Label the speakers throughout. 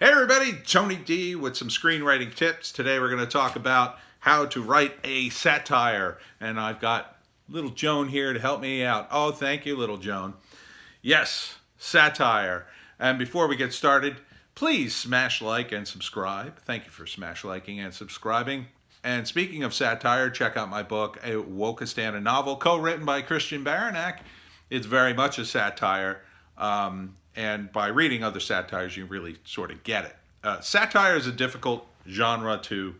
Speaker 1: Hey everybody, Tony D with some screenwriting tips. Today we're going to talk about how to write a satire, and I've got little Joan here to help me out. Oh, thank you, little Joan. Yes, satire. And before we get started, please smash like and subscribe. Thank you for smash liking and subscribing. And speaking of satire, check out my book, A Wokistan, a novel co-written by Christian Baranek. It's very much a satire. And by reading other satires, you really sort of get it. Satire is a difficult genre to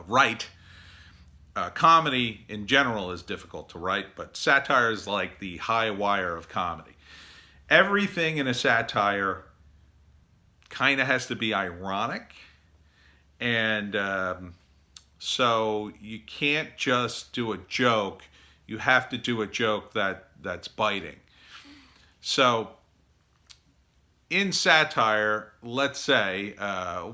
Speaker 1: write. Comedy in general is difficult to write, but satire is like the high wire of comedy. Everything in a satire kind of has to be ironic, and so you can't just do a joke. You have to do a joke that's biting. So, in satire, let's say a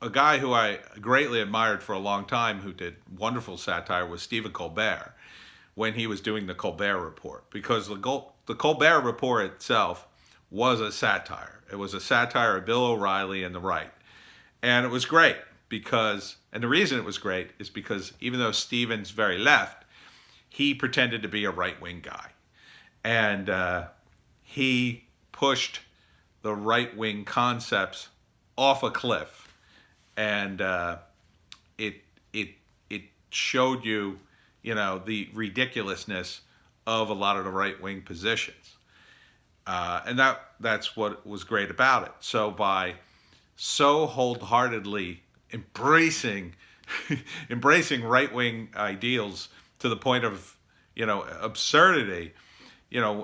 Speaker 1: guy who I greatly admired for a long time who did wonderful satire was Stephen Colbert when he was doing the Colbert Report, because the Colbert Report itself was a satire. It was a satire of Bill O'Reilly and the right, and it was great and the reason it was great is because even though Stephen's very left, he pretended to be a right-wing guy. And he pushed the right-wing concepts off a cliff, and it showed you, the ridiculousness of a lot of the right-wing positions, and that's what was great about it. So by so wholeheartedly embracing right-wing ideals to the point of absurdity.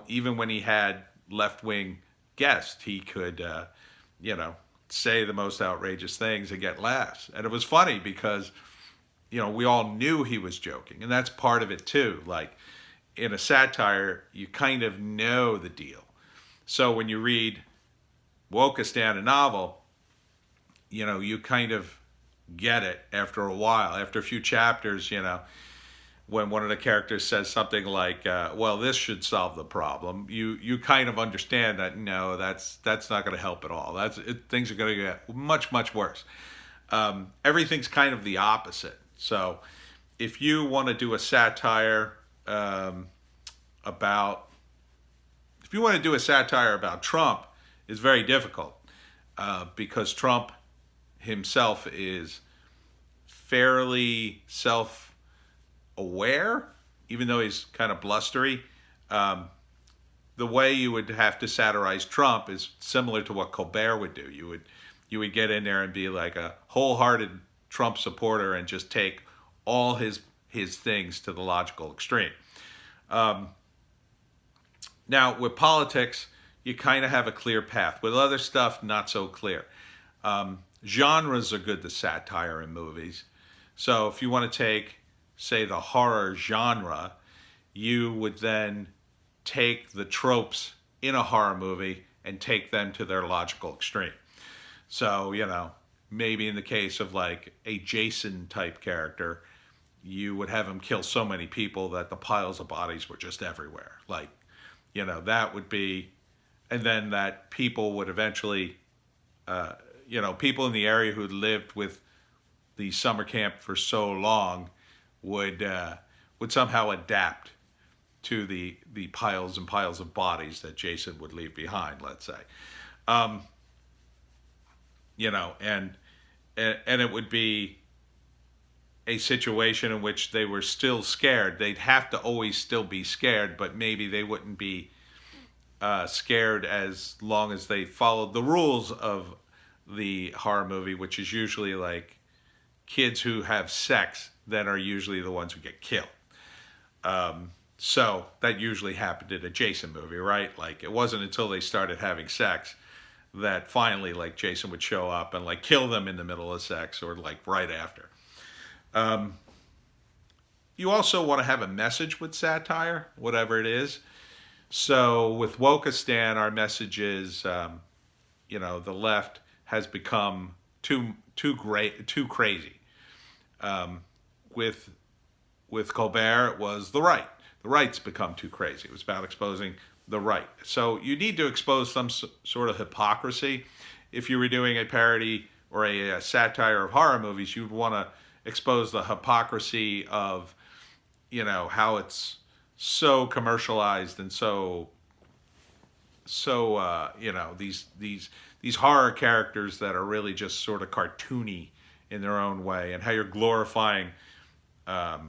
Speaker 1: Even when he had left-wing guests, he could, say the most outrageous things and get laughs. And it was funny because, we all knew he was joking. And that's part of it too. Like, in a satire, you kind of know the deal. So when you read Wokistan, a novel, you kind of get it after a while. After a few chapters, when one of the characters says something like, well, this should solve the problem, you kind of understand that, no, that's not going to help at all. Things are going to get much, much worse. Everything's kind of the opposite. So if you want to do a satire about Trump, it's very difficult because Trump himself is fairly aware, even though he's kind of blustery. The way you would have to satirize Trump is similar to what Colbert would do. You would get in there and be like a wholehearted Trump supporter and just take all his things to the logical extreme. Now with politics, you kind of have a clear path. With other stuff, not so clear. Genres are good to satire in movies. So if you want to take, say, the horror genre, you would then take the tropes in a horror movie and take them to their logical extreme. So, maybe in the case of like a Jason type character, you would have him kill so many people that the piles of bodies were just everywhere. Like, that would be, and then that people would eventually, people in the area who lived with the summer camp for so long would somehow adapt to the piles and piles of bodies that Jason would leave behind, let's say. And it would be a situation in which they were still scared. They'd have to always still be scared, but maybe they wouldn't be scared as long as they followed the rules of the horror movie, which is usually like kids who have sex then are usually the ones who get killed. So that usually happened in a Jason movie, right? Like, it wasn't until they started having sex that finally, like, Jason would show up and like kill them in the middle of sex or like right after. You also want to have a message with satire, whatever it is. So with Wokistan, our message is, the left has become too crazy. With Colbert, it was the right. The right's become too crazy. It was about exposing the right. So you need to expose some sort of hypocrisy. If you were doing a parody or a satire of horror movies, you'd want to expose the hypocrisy of, how it's so commercialized and these horror characters that are really just sort of cartoony in their own way, and how you're glorifying, the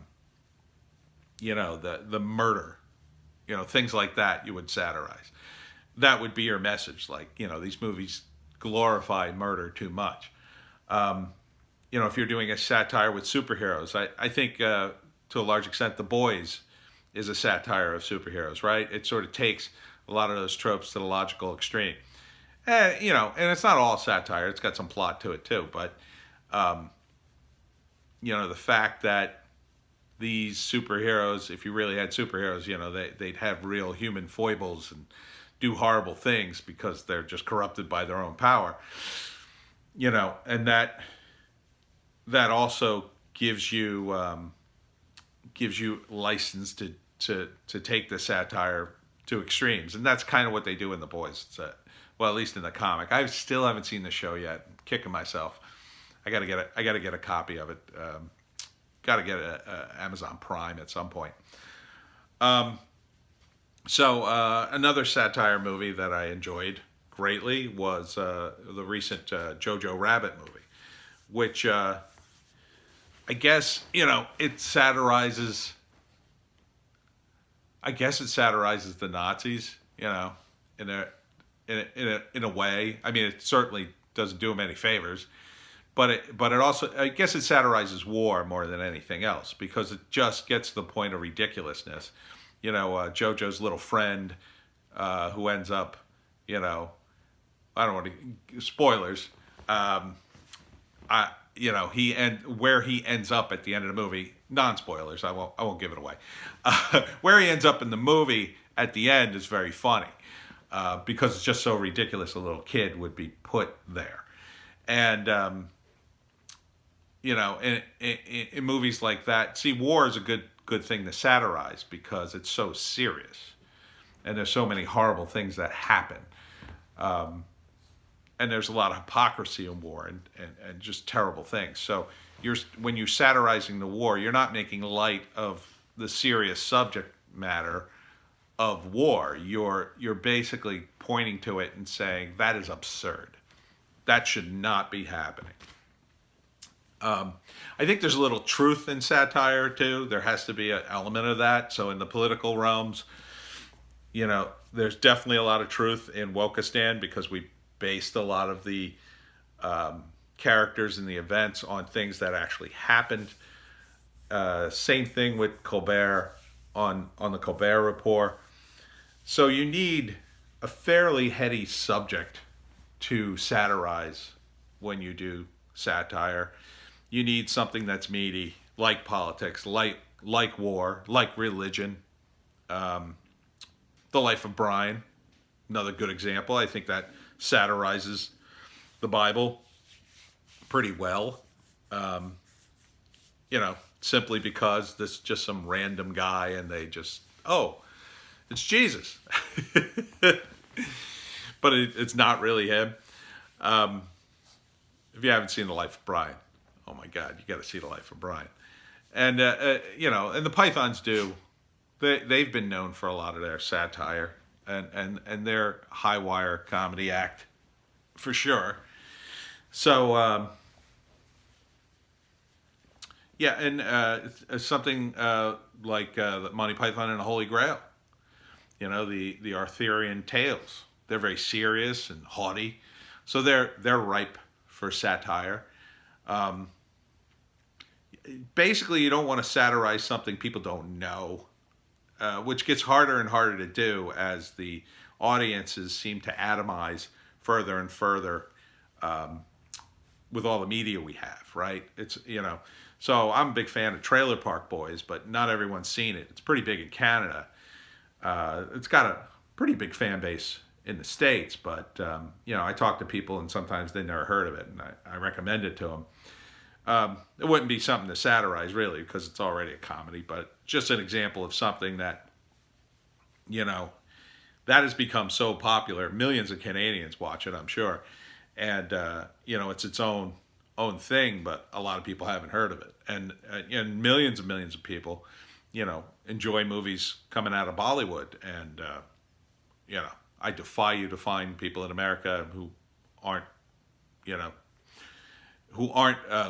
Speaker 1: murder, things like that. You would satirize. That would be your message. Like, these movies glorify murder too much. If you're doing a satire with superheroes, I think to a large extent, The Boys is a satire of superheroes, right? It sort of takes a lot of those tropes to the logical extreme. And it's not all satire. It's got some plot to it too. But, the fact that these superheroes, if you really had superheroes, they'd have real human foibles and do horrible things because they're just corrupted by their own power. And that also gives you license to take the satire to extremes, and that's kind of what they do in The Boys. Well, at least in the comic. I still haven't seen the show yet. I'm kicking myself. I gotta get a copy of it. Gotta get Amazon Prime at some point. So another satire movie that I enjoyed greatly was the recent Jojo Rabbit movie, which I guess it satirizes. I guess it satirizes the Nazis, in a way. I mean, it certainly doesn't do them any favors, but it also, I guess, it satirizes war more than anything else, because it just gets to the point of ridiculousness. Jojo's little friend, who ends up, I don't want to spoilers. Where he ends up at the end of the movie, non-spoilers. I won't give it away. Where he ends up in the movie at the end is very funny, because it's just so ridiculous. A little kid would be put there, and in movies like that, see, war is a good thing to satirize because it's so serious, and there's so many horrible things that happen. And there's a lot of hypocrisy in war and just terrible things. So when you're satirizing the war, you're not making light of the serious subject matter of war. You're basically pointing to it and saying that is absurd. That should not be happening. I think there's a little truth in satire too. There has to be an element of that. So in the political realms, there's definitely a lot of truth in Wokistan, because we based a lot of the characters and the events on things that actually happened. Same thing with Colbert on the Colbert Report. So you need a fairly heady subject to satirize when you do satire. You need something that's meaty, like politics, like war, like religion. The Life of Brian, another good example. I think that satirizes the Bible pretty well. Simply because this is just some random guy and they just, it's Jesus. But it's not really him. If you haven't seen The Life of Brian, oh my God, you got to see The Life of Brian. And, and the Pythons they've been known for a lot of their satire and their high wire comedy act, for sure. So, something like the Monty Python and the Holy Grail, the Arthurian tales. They're very serious and haughty, so they're ripe for satire. Basically, you don't want to satirize something people don't know, which gets harder and harder to do as the audiences seem to atomize further and further with all the media we have, right? It's, so I'm a big fan of Trailer Park Boys, but not everyone's seen it. It's pretty big in Canada. It's got a pretty big fan base in the States, but, I talk to people and sometimes they never heard of it, and I recommend it to them. It wouldn't be something to satirize, really, because it's already a comedy, but just an example of something that, that has become so popular. Millions of Canadians watch it, I'm sure, and it's its own thing. But a lot of people haven't heard of it, and millions of people, enjoy movies coming out of Bollywood, and I defy you to find people in America who aren't, you know,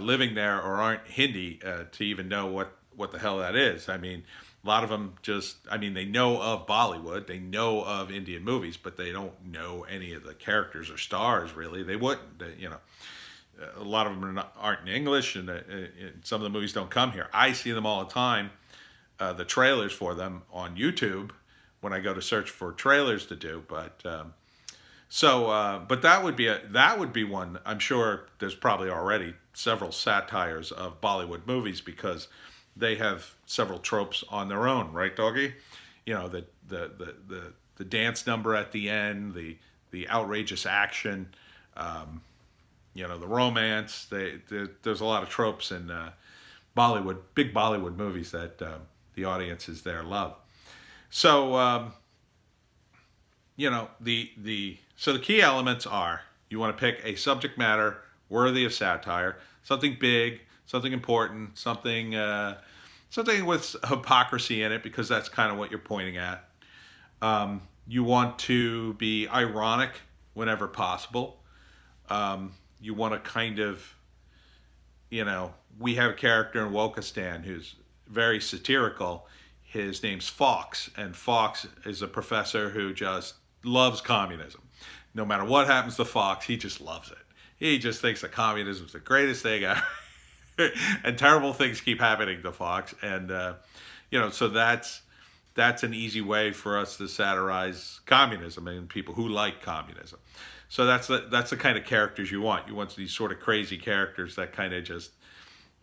Speaker 1: living there or aren't Hindi to even know what the hell that is. I mean, a lot of them they know of Bollywood, they know of Indian movies, but they don't know any of the characters or stars, really. They wouldn't, a lot of them aren't in English, and some of the movies don't come here. I see them all the time, the trailers for them on YouTube when I go to search for trailers to do, but that would be one. I'm sure there's probably already several satires of Bollywood movies because they have several tropes on their own, right, doggy? The dance number at the end, the outrageous action, the romance. There's a lot of tropes in big Bollywood movies that the audiences there love. So the key elements are: you want to pick a subject matter worthy of satire, something big, something important, something with hypocrisy in it, because that's kind of what you're pointing at. You want to be ironic whenever possible. You want to kind of, we have a character in Wokistan who's very satirical. His name's Fox, and Fox is a professor who just loves communism. No matter what happens to Fox, he just loves it. He just thinks that communism is the greatest thing ever. And terrible things keep happening to Fox. And, so that's an easy way for us to satirize communism and people who like communism. So that's the kind of characters you want. You want these sort of crazy characters that kind of just,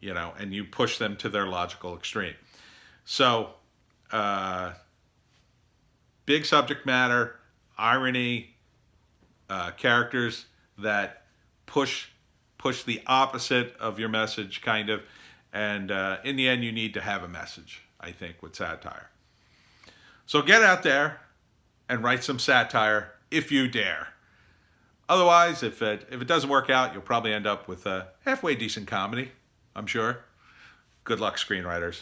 Speaker 1: and you push them to their logical extreme. So, big subject matter, irony, characters that push the opposite of your message, kind of, and in the end, you need to have a message, I think, with satire. So get out there and write some satire if you dare. Otherwise, if it doesn't work out, you'll probably end up with a halfway decent comedy, I'm sure. Good luck, screenwriters.